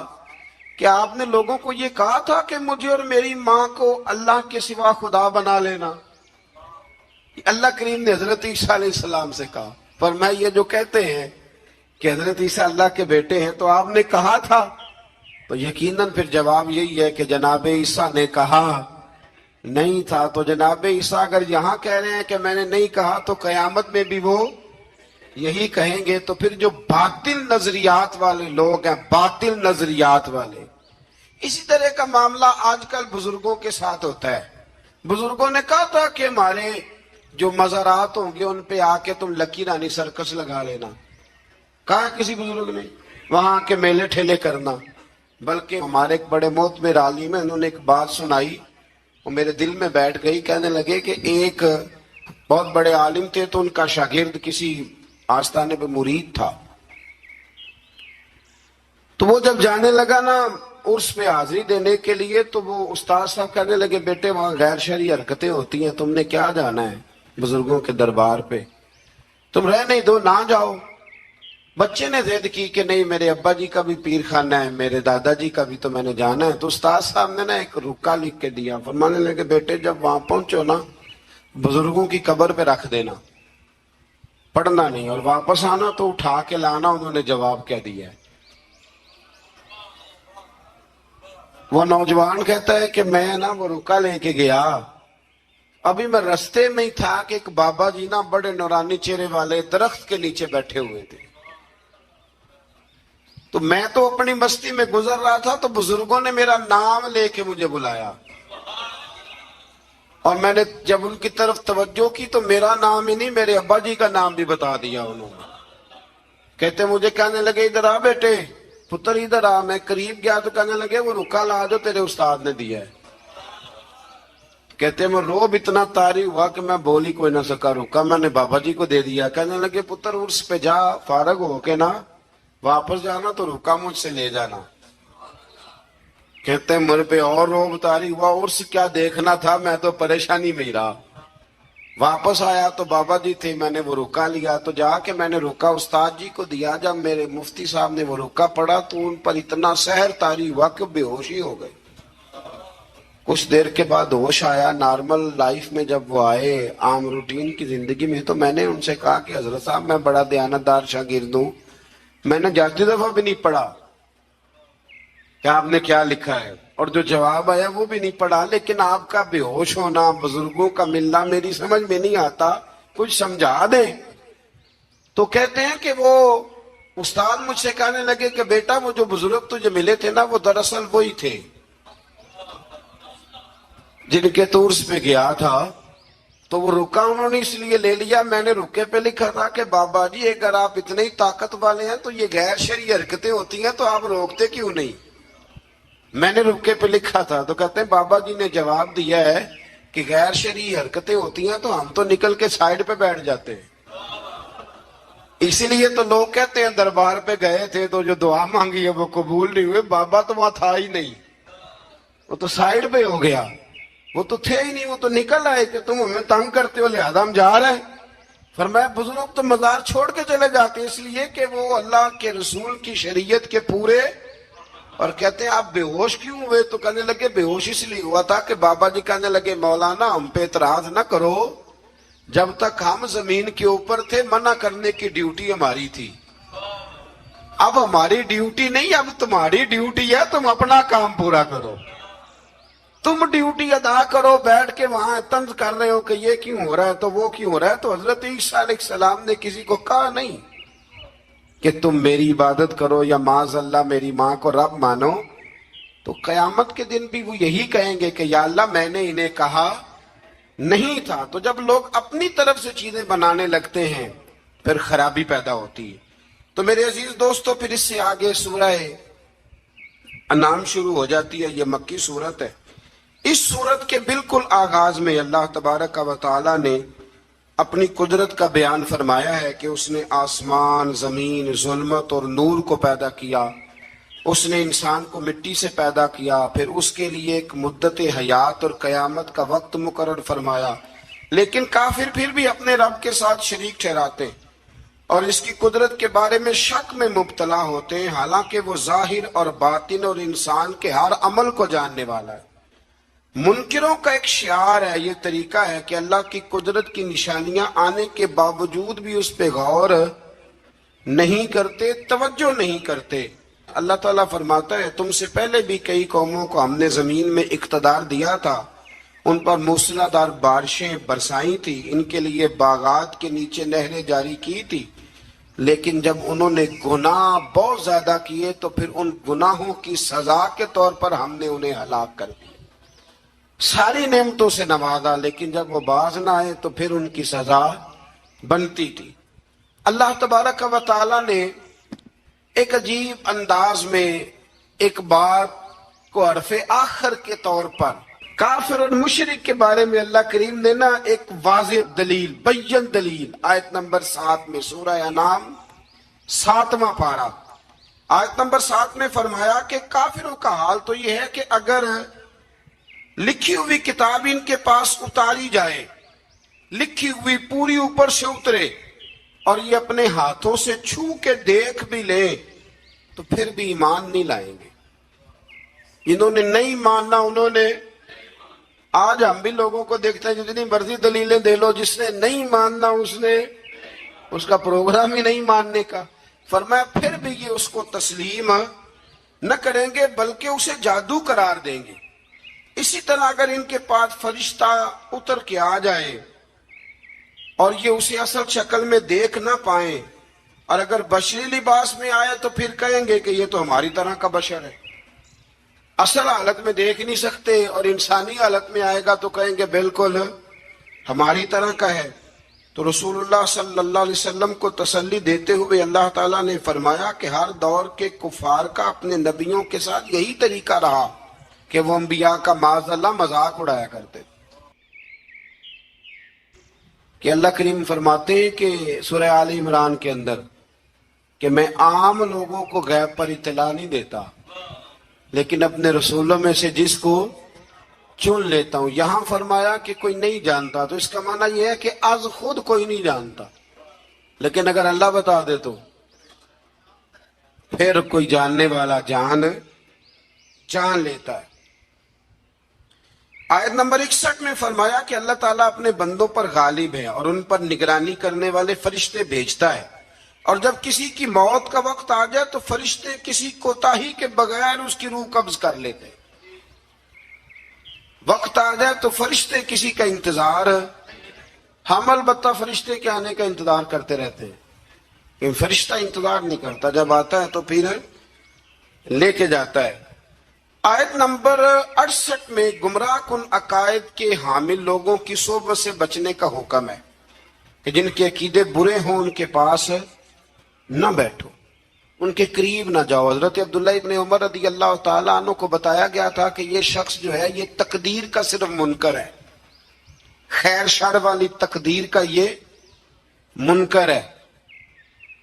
کیا آپ نے لوگوں کو یہ کہا تھا کہ مجھے اور میری ماں کو اللہ کے سوا خدا بنا لینا؟ اللہ کریم نے حضرت عیسیٰ علیہ السلام سے کہا، فرمایا یہ جو کہتے ہیں کہ حضرت عیسیٰ اللہ کے بیٹے ہیں تو آپ نے کہا تھا؟ تو یقیناً پھر جواب یہی ہے کہ جناب عیسیٰ نے کہا نہیں تھا۔ تو جناب عیسیٰ اگر یہاں کہہ رہے ہیں کہ میں نے نہیں کہا تو قیامت میں بھی وہ یہی کہیں گے۔ تو پھر جو باطل نظریات والے لوگ ہیں، باطل نظریات والے، اسی طرح کا معاملہ آج کل بزرگوں کے ساتھ ہوتا ہے۔ بزرگوں نے کہا تھا کہ ہمارے جو مزارات ہوں گے ان پہ آ کے تم لکی رانی سرکس لگا لینا، کہا کسی بزرگ نے، وہاں کے میلے ٹھیلے کرنا۔ بلکہ ہمارے ایک بڑے معتبر عالم ہیں، انہوں نے ایک بات سنائی، وہ میرے دل میں بیٹھ گئی۔ کہنے لگے کہ ایک بہت بڑے عالم تھے تو ان کا شاگرد کسی آستانے پہ مرید تھا، تو وہ جب جانے لگا نا عرس پہ حاضری دینے کے لیے، تو وہ استاد صاحب کہنے لگے بیٹے وہاں غیر شرعی حرکتیں ہوتی ہیں، تم نے کیا جانا ہے بزرگوں کے دربار پہ، تم رہ نہیں دو، نہ جاؤ۔ بچے نے ضد کی کہ نہیں میرے ابا جی کا بھی پیر خانہ ہے، میرے دادا جی کا بھی، تو میں نے جانا ہے۔ تو استاد صاحب نے نا ایک رکا لکھ کے دیا، فرمانے لگے بیٹے جب وہاں پہنچو نا بزرگوں کی قبر پہ رکھ دینا، پڑھنا نہیں، اور واپس آنا تو اٹھا کے لانا۔ انہوں نے جواب کیا دیا ہے؟ وہ نوجوان کہتا ہے کہ میں نا وہ رکا لے کے گیا، ابھی میں رستے میں ہی تھا کہ ایک بابا جی نا بڑے نورانی چہرے والے درخت کے نیچے بیٹھے ہوئے تھے، تو میں تو اپنی مستی میں گزر رہا تھا، تو بزرگوں نے میرا نام لے کے مجھے بلایا، اور میں نے جب ان کی طرف توجہ کی تو میرا نام ہی نہیں میرے ابا جی کا نام بھی بتا دیا انہوں نے۔ کہتے مجھے کہنے لگے ادھر آ بیٹے، پتر ادھر آ۔ میں قریب گیا تو کہنے لگے وہ رکا لا جو تیرے استاد نے دیا ہے۔ کہتے میں روب اتنا طاری ہوا کہ میں بول ہی کوئی نہ سکا، رکا میں نے بابا جی کو دے دیا۔ کہنے لگے پتر عرس پہ جا، فارغ ہو کے نا واپس جانا تو رکا مجھ سے لے جانا۔ کہتے ہیں میرے پہ اور روب طاری ہوا، عرس کیا دیکھنا تھا، میں تو پریشانی میں ہی رہا۔ واپس آیا تو بابا جی تھے، میں نے وہ رکا لیا، تو جا کے میں نے رکا استاد جی کو دیا۔ جب میرے مفتی صاحب نے وہ رکا پڑھا تو ان پر اتنا سحر طاری ہوا کہ بے ہوشی ہو گئے۔ کچھ دیر کے بعد ہوش آیا، نارمل لائف میں جب وہ آئے عام روٹین کی زندگی میں، تو میں نے ان سے کہا کہ حضرت صاحب میں بڑا دیانتدار شاگرد ہوں، میں نے جاتی دفعہ بھی نہیں پڑھا کہ آپ نے کیا لکھا ہے، اور جو جواب آیا وہ بھی نہیں پڑھا، لیکن آپ کا بے ہوش ہونا، بزرگوں کا ملنا میری سمجھ میں نہیں آتا، کچھ سمجھا دیں۔ تو کہتے ہیں کہ وہ استاد مجھ سے کہنے لگے کہ بیٹا وہ جو بزرگ تجھے ملے تھے نا وہ دراصل وہی تھے جن کے تو عرس پہ گیا تھا۔ تو وہ رکا انہوں نے اس لیے لے لیا، میں نے رکے پہ لکھا تھا کہ بابا جی اگر آپ اتنے ہی طاقت والے ہیں تو یہ غیر شرعی حرکتیں ہوتی ہیں تو آپ روکتے کیوں نہیں؟ میں نے رکے پہ لکھا تھا۔ تو کہتے ہیں بابا جی نے جواب دیا ہے کہ غیر شرعی حرکتیں ہوتی ہیں تو ہم تو نکل کے سائیڈ پہ بیٹھ جاتے ہیں۔ اسی لیے تو لوگ کہتے ہیں دربار پہ گئے تھے تو جو دعا مانگی ہے وہ قبول نہیں ہوئے، بابا تو وہاں تھا ہی نہیں، وہ تو سائیڈ پہ ہو گیا، وہ تو تھے ہی نہیں، وہ تو نکل آئے کہ تم ہمیں تنگ کرتے ہو لہذا ہم جا رہے ہیں۔ فرمایا بزرگ تو مزار چھوڑ کے چلے جاتے ہیں اس لیے کہ وہ اللہ کے رسول کی شریعت کے پورے اور کہتے ہیں آپ بے ہوش کیوں ہوئے؟ تو کہنے لگے بے ہوش اس لیے ہوا تھا کہ بابا جی کہنے لگے مولانا ہم پہ اعتراض نہ کرو، جب تک ہم زمین کے اوپر تھے منع کرنے کی ڈیوٹی ہماری تھی، اب ہماری ڈیوٹی نہیں، اب تمہاری ڈیوٹی ہے، تم اپنا کام پورا کرو، تم ڈیوٹی ادا کرو۔ بیٹھ کے وہاں طنز کر رہے ہو کہ یہ کیوں ہو رہا ہے تو وہ کیوں ہو رہا ہے۔ تو حضرت عیسیٰ علیہ السلام نے کسی کو کہا نہیں کہ تم میری عبادت کرو یا معاذ اللہ میری ماں کو رب مانو۔ تو قیامت کے دن بھی وہ یہی کہیں گے کہ یا اللہ میں نے انہیں کہا نہیں تھا۔ تو جب لوگ اپنی طرف سے چیزیں بنانے لگتے ہیں پھر خرابی پیدا ہوتی ہے۔ تو میرے عزیز دوستو، پھر اس سے آگے سورہ انعام شروع ہو جاتی ہے، یہ مکی سورت ہے۔ اس سورت کے بالکل آغاز میں اللہ تبارک و تعالی نے اپنی قدرت کا بیان فرمایا ہے کہ اس نے آسمان، زمین، ظلمت اور نور کو پیدا کیا، اس نے انسان کو مٹی سے پیدا کیا، پھر اس کے لیے ایک مدت حیات اور قیامت کا وقت مقرر فرمایا۔ لیکن کافر پھر بھی اپنے رب کے ساتھ شریک ٹھہراتے اور اس کی قدرت کے بارے میں شک میں مبتلا ہوتے ہیں، حالانکہ وہ ظاہر اور باطن اور انسان کے ہر عمل کو جاننے والا ہے۔ منکروں کا ایک شعار ہے، یہ طریقہ ہے کہ اللہ کی قدرت کی نشانیاں آنے کے باوجود بھی اس پہ غور نہیں کرتے، توجہ نہیں کرتے۔ اللہ تعالیٰ فرماتا ہے تم سے پہلے بھی کئی قوموں کو ہم نے زمین میں اقتدار دیا تھا، ان پر موسلادھار بارشیں برسائی تھی، ان کے لیے باغات کے نیچے نہریں جاری کی تھی، لیکن جب انہوں نے گناہ بہت زیادہ کیے تو پھر ان گناہوں کی سزا کے طور پر ہم نے انہیں ہلاک کر دیا۔ ساری نعمتوں سے نوازا، لیکن جب وہ باز نہ آئے تو پھر ان کی سزا بنتی تھی۔ اللہ تبارک و تعالی نے ایک عجیب انداز میں ایک بات کو حرف آخر کے طور پر کافر اور مشرک کے بارے میں اللہ کریم نے نا ایک واضح دلیل، بین دلیل، آیت نمبر 7 میں سورہ انعام 7واں پارہ آیت نمبر 7 میں فرمایا کہ کافروں کا حال تو یہ ہے کہ اگر لکھی ہوئی کتاب ان کے پاس اتاری جائے، لکھی ہوئی پوری اوپر سے اترے اور یہ اپنے ہاتھوں سے چھو کے دیکھ بھی لیں تو پھر بھی ایمان نہیں لائیں گے۔ جنہوں نے نہیں ماننا انہوں نے، آج ہم بھی لوگوں کو دیکھتے ہیں جتنی مرضی دلیلیں دے لو، جس نے نہیں ماننا اس کا پروگرام ہی نہیں ماننے کا۔ فرمایا پھر بھی یہ اس کو تسلیم نہ کریں گے بلکہ اسے جادو قرار دیں گے۔ اسی طرح اگر ان کے پاس فرشتہ اتر کے آ جائے اور یہ اسے اصل شکل میں دیکھ نہ پائیں، اور اگر بشری لباس میں آئے تو پھر کہیں گے کہ یہ تو ہماری طرح کا بشر ہے، اصل حالت میں دیکھ نہیں سکتے، اور انسانی حالت میں آئے گا تو کہیں گے بالکل ہماری طرح کا ہے۔ تو رسول اللہ صلی اللہ علیہ وسلم کو تسلی دیتے ہوئے اللہ تعالیٰ نے فرمایا کہ ہر دور کے کفار کا اپنے نبیوں کے ساتھ یہی طریقہ رہا کہ وہ انبیاء کا معاذ اللہ مذاق اڑایا کرتے۔ کہ اللہ کریم فرماتے ہیں کہ سورہ آل عمران کے اندر کہ میں عام لوگوں کو غیب پر اطلاع نہیں دیتا، لیکن اپنے رسولوں میں سے جس کو چن لیتا ہوں۔ یہاں فرمایا کہ کوئی نہیں جانتا، تو اس کا معنی یہ ہے کہ از خود کوئی نہیں جانتا، لیکن اگر اللہ بتا دے تو پھر کوئی جاننے والا جان لیتا ہے۔ آیت نمبر 61 میں فرمایا کہ اللہ تعالیٰ اپنے بندوں پر غالب ہے اور ان پر نگرانی کرنے والے فرشتے بھیجتا ہے، اور جب کسی کی موت کا وقت آ جائے تو فرشتے کسی کوتاہی کے بغیر اس کی روح قبض کر لیتے۔ وقت آ جائے تو فرشتے کسی کا انتظار، ہم البتہ فرشتے کے آنے کا انتظار کرتے رہتے ہیں، لیکن فرشتہ انتظار نہیں کرتا، جب آتا ہے تو پھر لے کے جاتا ہے۔ آیت نمبر 68 میں گمراہ کن عقائد کے حامل لوگوں کی صحبت سے بچنے کا حکم ہے کہ جن کے عقیدے برے ہوں ان کے پاس نہ بیٹھو، ان کے قریب نہ جاؤ۔ حضرت عبداللہ ابن عمر رضی اللہ تعالیٰ عنہ کو بتایا گیا تھا کہ یہ شخص جو ہے یہ تقدیر کا صرف منکر ہے، خیر شر والی تقدیر کا یہ منکر ہے،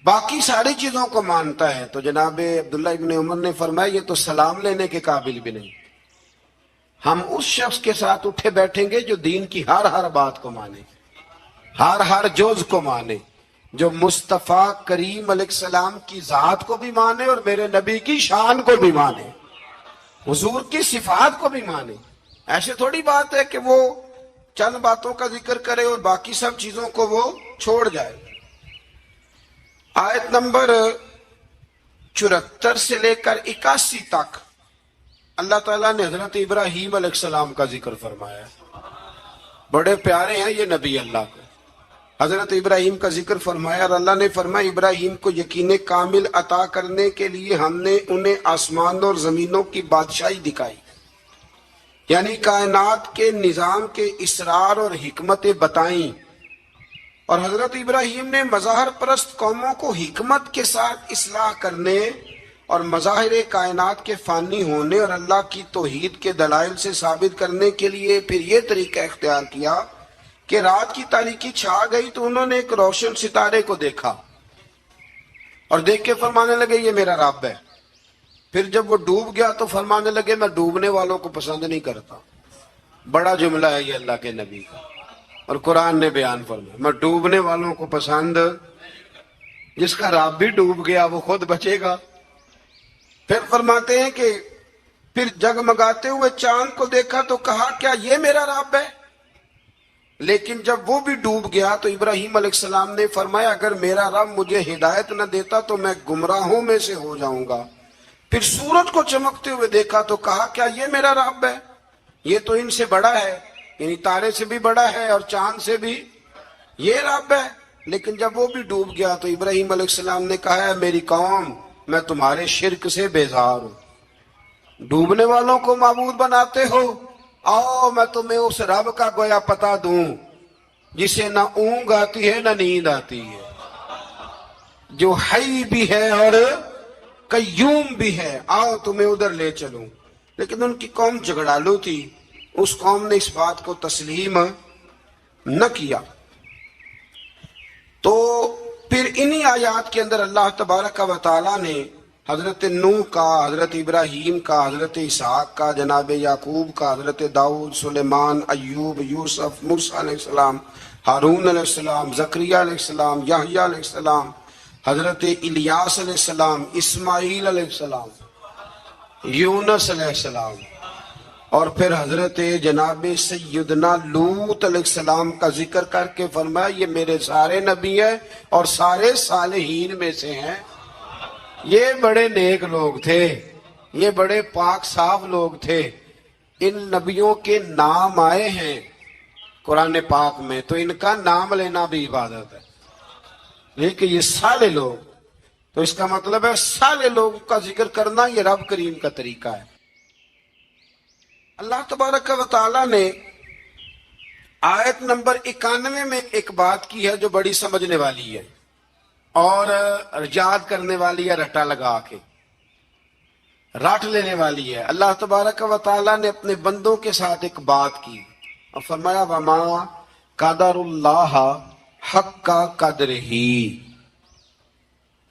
باقی ساری چیزوں کو مانتا ہے۔ تو جناب عبداللہ ابن عمر نے فرمایا یہ تو سلام لینے کے قابل بھی نہیں۔ ہم اس شخص کے ساتھ اٹھے بیٹھیں گے جو دین کی ہر بات کو مانے، ہر جز کو مانے، جو مصطفیٰ کریم علیہ السلام کی ذات کو بھی مانے اور میرے نبی کی شان کو بھی مانے۔ حضور کی صفات کو بھی مانے. ایسے تھوڑی بات ہے کہ وہ چند باتوں کا ذکر کرے اور باقی سب چیزوں کو وہ چھوڑ جائے. آیت نمبر 74 سے لے کر 81 تک اللہ تعالیٰ نے حضرت ابراہیم علیہ السلام کا ذکر فرمایا. بڑے پیارے ہیں یہ نبی اللہ کو. حضرت ابراہیم کا ذکر فرمایا اور اللہ نے فرمایا ابراہیم کو یقین کامل عطا کرنے کے لیے ہم نے انہیں آسمانوں اور زمینوں کی بادشاہی دکھائی، یعنی کائنات کے نظام کے اسرار اور حکمتیں بتائیں. اور حضرت ابراہیم نے مظاہر پرست قوموں کو حکمت کے ساتھ اصلاح کرنے اور مظاہر کائنات کے فانی ہونے اور اللہ کی توحید کے دلائل سے ثابت کرنے کے لیے پھر یہ طریقہ اختیار کیا کہ رات کی تاریکی چھا گئی تو انہوں نے ایک روشن ستارے کو دیکھا اور دیکھ کے فرمانے لگے یہ میرا رب ہے. پھر جب وہ ڈوب گیا تو فرمانے لگے میں ڈوبنے والوں کو پسند نہیں کرتا. بڑا جملہ ہے یہ اللہ کے نبی کا اور قرآن نے بیان فرمایا میں ڈوبنے والوں کو پسند. جس کا رب بھی ڈوب گیا وہ خود بچے گا. پھر فرماتے ہیں کہ پھر جگمگاتے ہوئے چاند کو دیکھا تو کہا کیا یہ میرا رب ہے. لیکن جب وہ بھی ڈوب گیا تو ابراہیم علیہ السلام نے فرمایا اگر میرا رب مجھے ہدایت نہ دیتا تو میں گمراہوں میں سے ہو جاؤں گا. پھر سورج کو چمکتے ہوئے دیکھا تو کہا کیا یہ میرا رب ہے. یہ تو ان سے بڑا ہے، یعنی تارے سے بھی بڑا ہے اور چاند سے بھی یہ رب ہے. لیکن جب وہ بھی ڈوب گیا تو ابراہیم علیہ السلام نے کہا ہے میری قوم میں تمہارے شرک سے بیزار ہوں. ڈوبنے والوں کو معبود بناتے ہو، آؤ میں تمہیں اس رب کا گویا پتہ دوں جسے نہ اونگ آتی ہے نہ نیند آتی ہے، جو حی بھی ہے اور قیوم بھی ہے. آؤ تمہیں ادھر لے چلوں. لیکن ان کی قوم جھگڑالو تھی، اس قوم نے اس بات کو تسلیم نہ کیا. تو پھر انہی آیات کے اندر اللہ تبارک و تعالیٰ نے حضرت نوح کا، حضرت ابراہیم کا، حضرت اسحاق کا، جناب یعقوب کا، حضرت داؤد، سلیمان، ایوب، یوسف، موسیٰ علیہ السلام، ہارون علیہ السلام، زکریا علیہ السلام، یحییٰ علیہ السلام، حضرت الیاس علیہ السلام، اسماعیل علیہ السلام، یونس علیہ السلام، اور پھر حضرت جناب سیدنا لوط علیہ السلام کا ذکر کر کے فرمایا یہ میرے سارے نبی ہیں اور سارے صالحین میں سے ہیں. یہ بڑے نیک لوگ تھے، یہ بڑے پاک صاف لوگ تھے. ان نبیوں کے نام آئے ہیں قرآن پاک میں تو ان کا نام لینا بھی عبادت ہے. لیکن یہ صالح لوگ، تو اس کا مطلب ہے صالح لوگوں کا ذکر کرنا یہ رب کریم کا طریقہ ہے. اللہ تبارک و تعالیٰ نے آیت نمبر 91 میں ایک بات کی ہے جو بڑی سمجھنے والی ہے اور یاد کرنے والی ہے، رٹا لگا کے رٹ لینے والی ہے. اللہ تبارک و تعالیٰ نے اپنے بندوں کے ساتھ ایک بات کی اور فرمایا وَمَا قَدَرُ اللَّهَ حَقَّ قَدْرِهِ.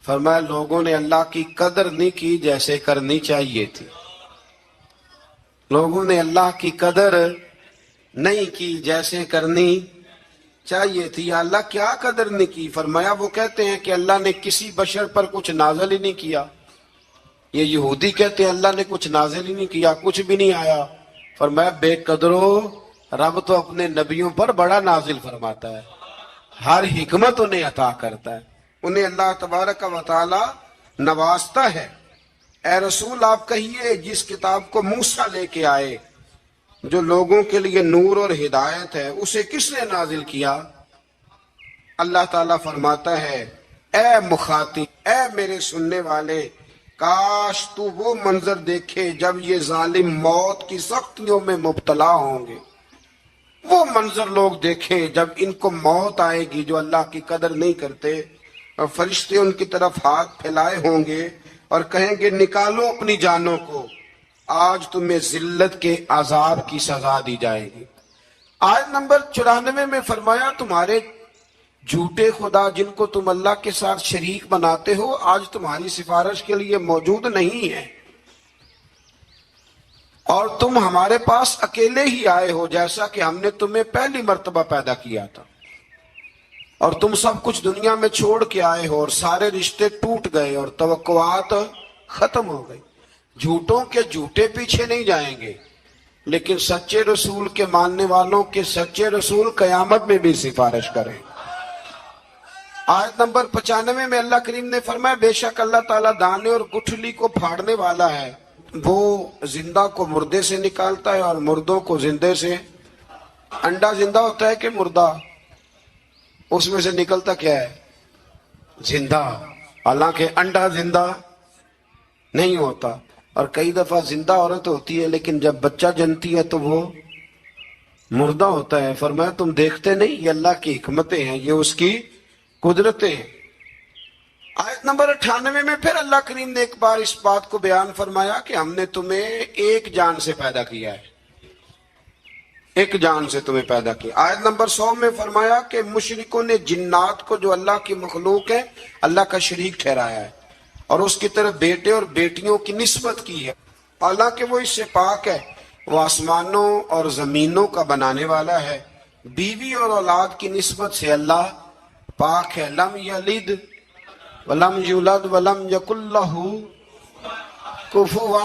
فرمایا لوگوں نے اللہ کی قدر نہیں کی جیسے کرنی چاہیے تھی. لوگوں نے اللہ کی قدر نہیں کی جیسے کرنی چاہیے تھی. اللہ کیا قدر نہیں کی؟ فرمایا وہ کہتے ہیں کہ اللہ نے کسی بشر پر کچھ نازل ہی نہیں کیا. یہ یہودی کہتے ہیں اللہ نے کچھ نازل ہی نہیں کیا، کچھ بھی نہیں آیا. فرمایا بے قدرو، رب تو اپنے نبیوں پر بڑا نازل فرماتا ہے، ہر حکمت انہیں عطا کرتا ہے، انہیں اللہ تبارک و تعالی نوازتا ہے. اے رسول آپ کہیے جس کتاب کو موسیٰ لے کے آئے جو لوگوں کے لیے نور اور ہدایت ہے اسے کس نے نازل کیا؟ اللہ تعالیٰ فرماتا ہے اے مخاطب، اے میرے سننے والے، کاش تو وہ منظر دیکھے جب یہ ظالم موت کی سختیوں میں مبتلا ہوں گے. وہ منظر لوگ دیکھیں جب ان کو موت آئے گی جو اللہ کی قدر نہیں کرتے، اور فرشتے ان کی طرف ہاتھ پھیلائے ہوں گے اور کہیں گے نکالو اپنی جانوں کو، آج تمہیں ذلت کے عذاب کی سزا دی جائے گی. آیت نمبر 94 میں فرمایا تمہارے جھوٹے خدا جن کو تم اللہ کے ساتھ شریک بناتے ہو آج تمہاری سفارش کے لیے موجود نہیں ہے، اور تم ہمارے پاس اکیلے ہی آئے ہو جیسا کہ ہم نے تمہیں پہلی مرتبہ پیدا کیا تھا، اور تم سب کچھ دنیا میں چھوڑ کے آئے ہو اور سارے رشتے ٹوٹ گئے اور توقعات ختم ہو گئی. جھوٹوں کے جھوٹے پیچھے نہیں جائیں گے، لیکن سچے رسول کے ماننے والوں کے سچے رسول قیامت میں بھی سفارش کریں۔ آیت نمبر 95 میں اللہ کریم نے فرمایا بے شک اللہ تعالیٰ دانے اور گٹھلی کو پھاڑنے والا ہے، وہ زندہ کو مردے سے نکالتا ہے اور مردوں کو زندے سے۔ انڈا زندہ ہوتا ہے کہ مردہ؟ اس میں سے نکلتا کیا ہے؟ زندہ، حالانکہ انڈا زندہ نہیں ہوتا۔ اور کئی دفعہ زندہ عورت ہوتی ہے لیکن جب بچہ جنتی ہے تو وہ مردہ ہوتا ہے۔ فرمایا تم دیکھتے نہیں، یہ اللہ کی حکمتیں ہیں، یہ اس کی قدرتیں ہیں۔ آیت نمبر 98 میں پھر اللہ کریم نے ایک بار اس بات کو بیان فرمایا کہ ہم نے تمہیں ایک جان سے پیدا کیا ہے، ایک جان سے تمہیں پیدا کیا۔ آیت نمبر 100 میں فرمایا کہ مشرکوں نے جنات کو جو اللہ کی مخلوق ہے اللہ کا شریک ٹھہرایا ہے اور اس کی طرف بیٹے اور بیٹیوں کی نسبت کی ہے، حالانکہ وہ اس سے پاک ہے، وہ آسمانوں اور زمینوں کا بنانے والا ہے۔ بیوی اور اولاد کی نسبت سے اللہ پاک ہے۔ لم یلد ولم یولد ولم یکن لہ کفوا